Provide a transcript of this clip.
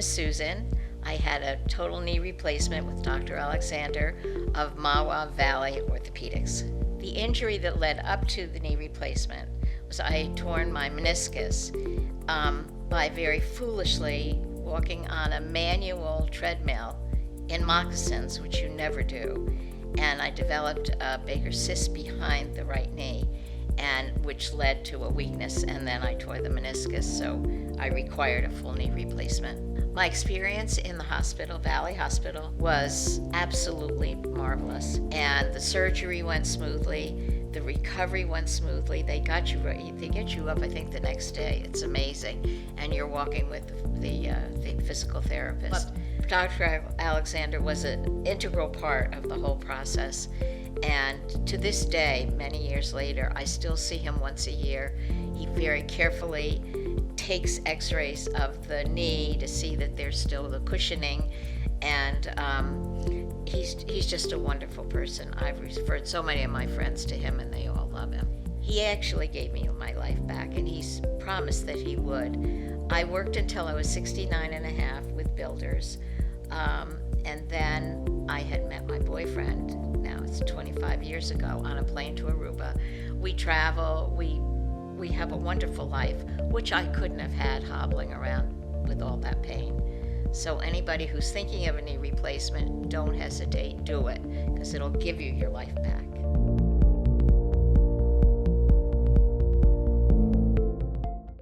is Susan. I had a total knee replacement with Dr. Alexander of Mahwah Valley Orthopedics. The injury that led up to the knee replacement was I had torn my meniscus by very foolishly walking on a manual treadmill in moccasins, which you never do. And I developed a bigger cyst behind the right knee, and which led to a weakness, and then I tore the meniscus, so I required a full knee replacement. My experience in the hospital, Valley Hospital, was absolutely marvelous, and the surgery went smoothly, the recovery went smoothly. They get you up, I think, the next day. It's amazing, and you're walking with the physical therapist. But Dr. Alexander was an integral part of the whole process. And to this day, many years later, I still see him once a year. He very carefully takes x-rays of the knee to see that there's still the cushioning. And he's just a wonderful person. I've referred so many of my friends to him, and they all love him. He actually gave me my life back, and he's promised that he would. I worked until I was 69 and a half with builders. And then I had met my boyfriend, now it's 25 years ago, on a plane to Aruba. We travel, we have a wonderful life, which I couldn't have had hobbling around with all that pain. So anybody who's thinking of a knee replacement, don't hesitate, do it, because it'll give you your life back.